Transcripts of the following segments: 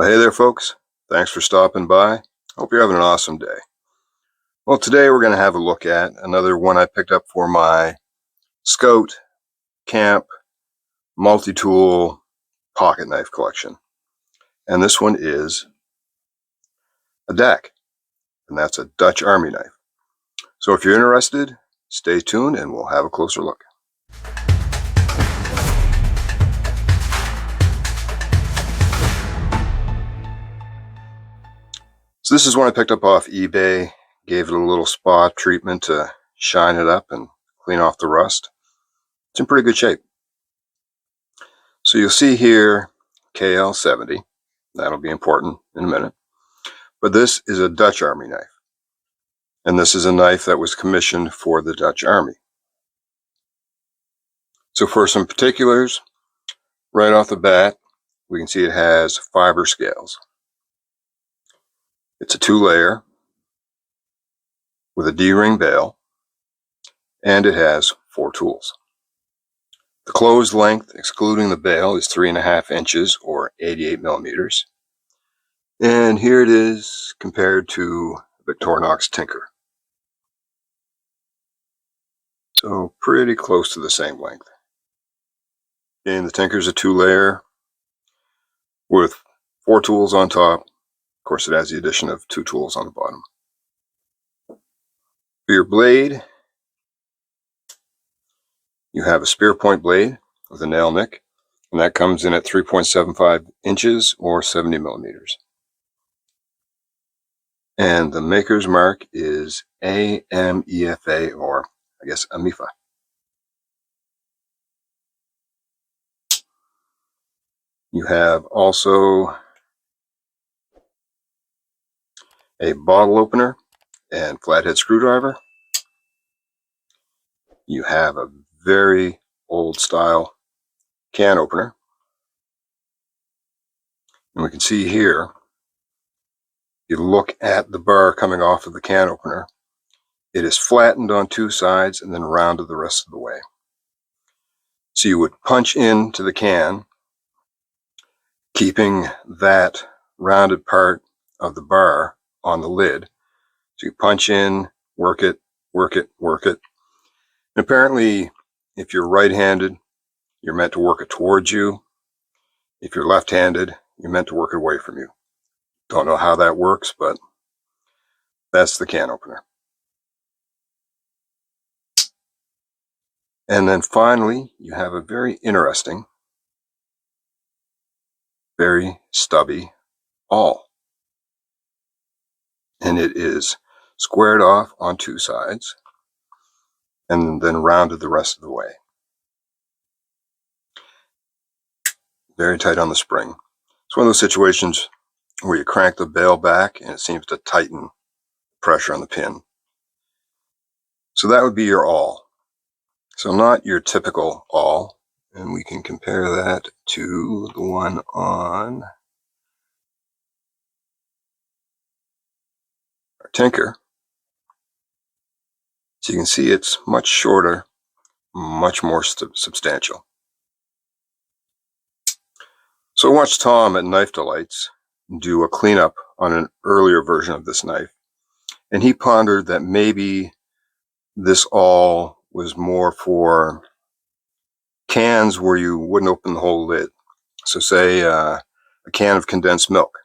Well, hey there, folks. Thanks for stopping by. Hope you're having an awesome day. Well, today we're going to have a look at another one I picked up for my Scout Camp multi-tool pocket knife collection. And this one is a deck, and that's a Dutch Army knife. So if you're interested, stay tuned and we'll have a closer look. So this is one I picked up off eBay, gave it a little spa treatment to shine it up and clean off the rust. It's in pretty good shape. So you'll see here KL70. That'll be important in a minute. But this is a Dutch Army knife. And this is a knife that was commissioned for the Dutch Army. So for some particulars, right off the bat, we can see it has fiber scales. It's a 2-layer with a D-ring bail, and it has 4 tools. The closed length, excluding the bail, is 3.5 inches or 88 millimeters. And here it is compared to Victorinox Tinker. So pretty close to the same length. And the Tinker's a 2-layer with 4 tools on top. Of course, it has the addition of 2 tools on the bottom. For your blade, you have a spear point blade with a nail nick, and that comes in at 3.75 inches or 70 millimeters. And the maker's mark is AMEFA, or I guess AMEFA. You have also a bottle opener and flathead screwdriver. You have a very old style can opener. And we can see here, you look at the bar coming off of the can opener, it is flattened on 2 sides and then rounded the rest of the way. So you would punch into the can, keeping that rounded part of the bar on the lid. So you punch in, work it, work it, work it. And apparently, if you're right-handed, you're meant to work it towards you. If you're left-handed, you're meant to work it away from you. Don't know how that works, but that's the can opener. And then finally, you have a very interesting, very stubby awl. And it is squared off on 2 sides and then rounded the rest of the way. Very tight on the spring. It's one of those situations where you crank the bail back and it seems to tighten pressure on the pin. So that would be your awl. So not your typical awl, and we can compare that to the one on our Tinker. So you can see it's much shorter, much more substantial. So I watched Tom at Knife Delights do a cleanup on an earlier version of this knife, and he pondered that maybe this awl was more for cans where you wouldn't open the whole lid. So say a can of condensed milk,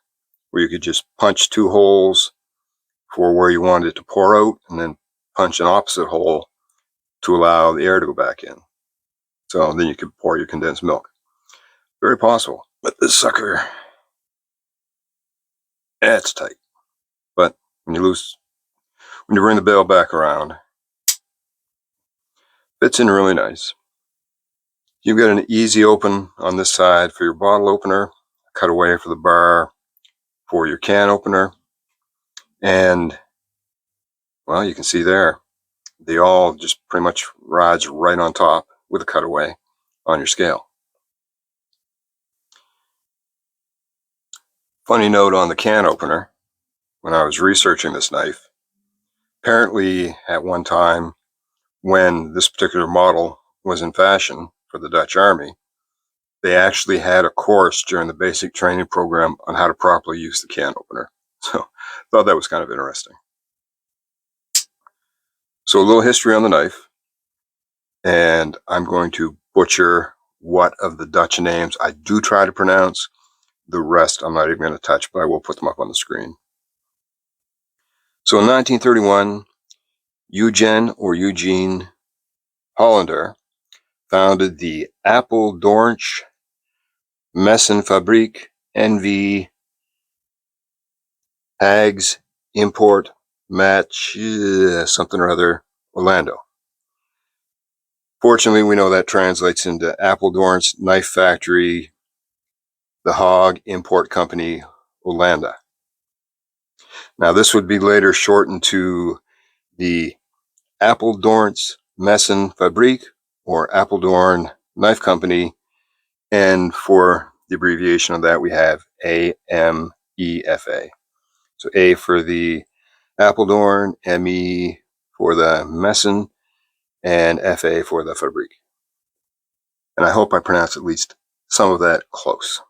where you could just punch 2 holes for where you wanted it to pour out, and then punch an opposite hole to allow the air to go back in. So then you could pour your condensed milk. Very possible. But this sucker, it's tight. But when you bring the bail back around, fits in really nice. You've got an easy open on this side for your bottle opener, cutaway for the bar for your can opener, and well, you can see there, they all just pretty much rides right on top with a cutaway on your scale. Funny note on the can opener, when I was researching this knife, apparently at one time when this particular model was in fashion for the Dutch Army, they actually had a course during the basic training program on how to properly use the can opener. So I thought that was kind of interesting. So a little history on the knife, and I'm going to butcher what of the Dutch names I do try to pronounce. The rest I'm not even going to touch, but I will put them up on the screen. So in 1931, Eugene Hollander founded the Apeldoornse Messenfabrik NV Hags Import Match something or other, Orlando. Fortunately, we know that translates into Apeldoornse Knife Factory, the Haag Import Company, Orlando. Now, this would be later shortened to the Apeldoornse Messenfabrik, or Apeldoorn Knife Company, and for the abbreviation of that, we have AMEFA. So A for the Apeldoorn, ME for the Messen, and FA for the Fabrik. And I hope I pronounced at least some of that close.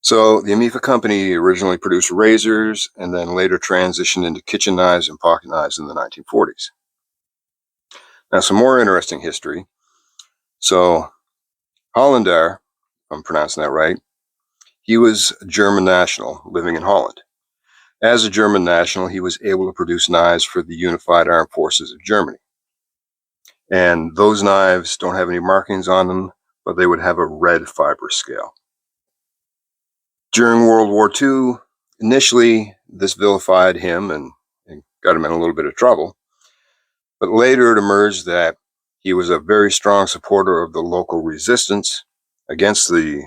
So the AMEFA company originally produced razors and then later transitioned into kitchen knives and pocket knives in the 1940s. Now, some more interesting history. So Hollander, if I'm pronouncing that right, he was a German national living in Holland. As a German national, he was able to produce knives for the Unified Armed Forces of Germany. And those knives don't have any markings on them, but they would have a red fiber scale. During World War II, initially this vilified him and got him in a little bit of trouble. But later it emerged that he was a very strong supporter of the local resistance against the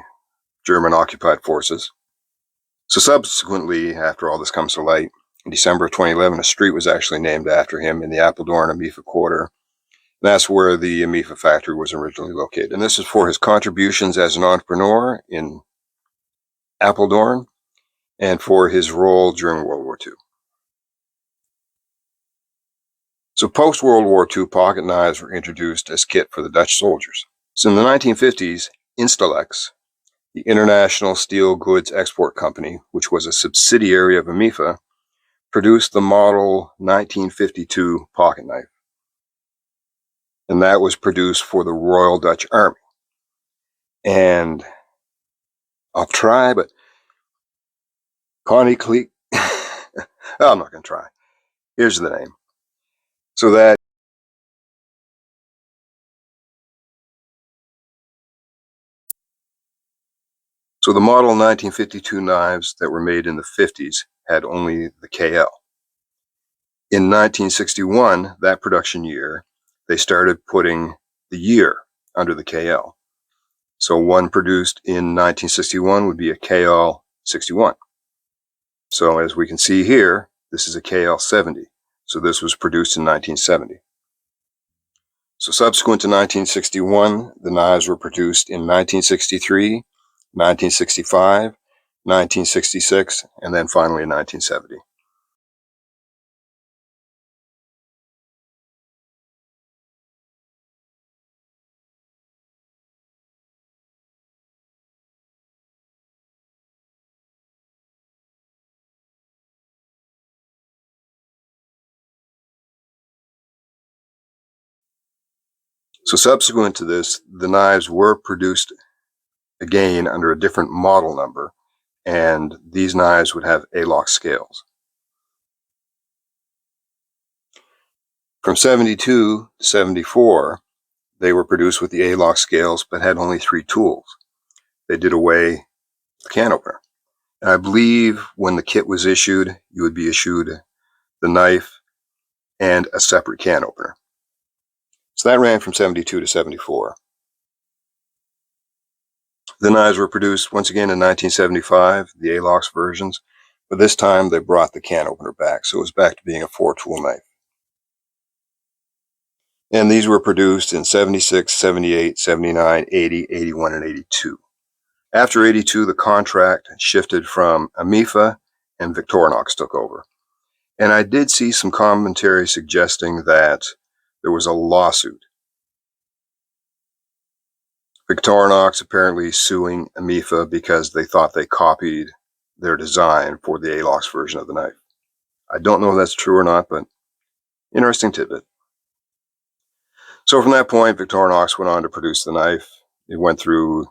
German occupied forces. So subsequently, after all this comes to light, in December of 2011, a street was actually named after him in the Apeldoorn AMEFA quarter. That's where the AMEFA factory was originally located. And this is for his contributions as an entrepreneur in Apeldoorn and for his role during World War II. So post-World War II, pocket knives were introduced as kit for the Dutch soldiers. So in the 1950s, Instalex, the International Steel Goods Export Company, which was a subsidiary of AMEFA, produced the model 1952 pocket knife. And that was produced for the Royal Dutch Army. And I'll try, but Connie Cleek, I'm not going to try. Here's the name. So the model 1952 knives that were made in the 50s had only the KL. In 1961, that production year, they started putting the year under the KL. So one produced in 1961 would be a KL61. So as we can see here, this is a KL70. So this was produced in 1970. So subsequent to 1961, the knives were produced in 1963, 1965, 1966, and then finally in 1970. So subsequent to this, the knives were produced again under a different model number, and these knives would have A-lock scales. From 72 to 74, they were produced with the A-lock scales, but had only 3 tools. They did away with the can opener. And I believe when the kit was issued, you would be issued the knife and a separate can opener. So that ran from 72 to 74. The knives were produced once again in 1975, the A-locks versions, but this time they brought the can opener back, so it was back to being a 4-tool knife. And these were produced in 76, 78, 79, 80, 81, and 82. After 82, the contract shifted from AMEFA and Victorinox took over. And I did see some commentary suggesting that there was a lawsuit Victorinox apparently suing AMEFA because they thought they copied their design for the ALOX version of the knife. I don't know if that's true or not, but interesting tidbit. So from that point, Victorinox went on to produce the knife. It went through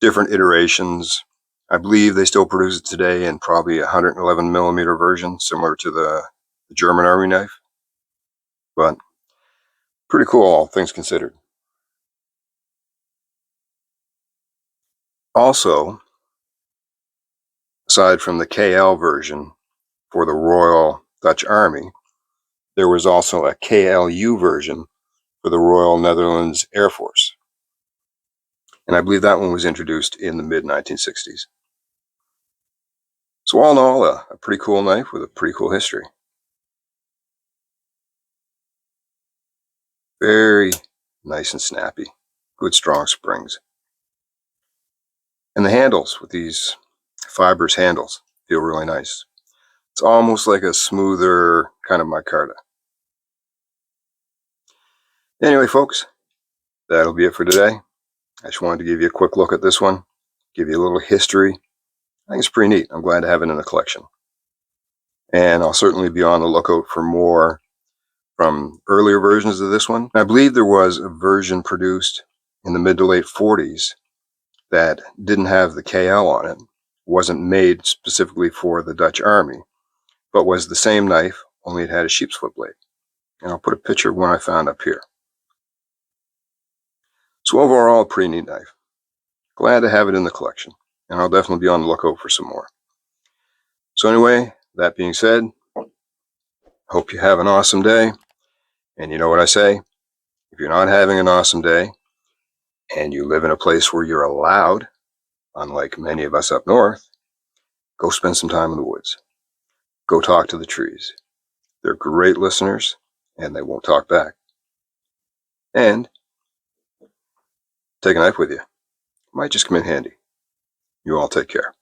different iterations. I believe they still produce it today in probably a 111 millimeter version, similar to the German Army knife. But pretty cool, all things considered. Also, aside from the KL version for the Royal Dutch Army, there was also a KLU version for the Royal Netherlands Air Force. And I believe that one was introduced in the mid-1960s. So all in all, a pretty cool knife with a pretty cool history. Very nice and snappy. Good strong springs. And the handles with these fibrous handles feel really nice. It's almost like a smoother kind of micarta. Anyway, folks, that'll be it for today. I just wanted to give you a quick look at this one, give you a little history. I think it's pretty neat. I'm glad to have it in the collection. And I'll certainly be on the lookout for more from earlier versions of this one. I believe there was a version produced in the mid to late 40s that didn't have the KL on it, wasn't made specifically for the Dutch Army, but was the same knife, only it had a sheep's foot blade. And I'll put a picture of one I found up here. So overall, a pretty neat knife. Glad to have it in the collection, and I'll definitely be on the lookout for some more. So anyway, that being said, hope you have an awesome day. And you know what I say? If you're not having an awesome day, and you live in a place where you're allowed, unlike many of us up north, go spend some time in the woods. Go talk to the trees. They're great listeners, and they won't talk back. And take a knife with you. Might just come in handy. You all take care.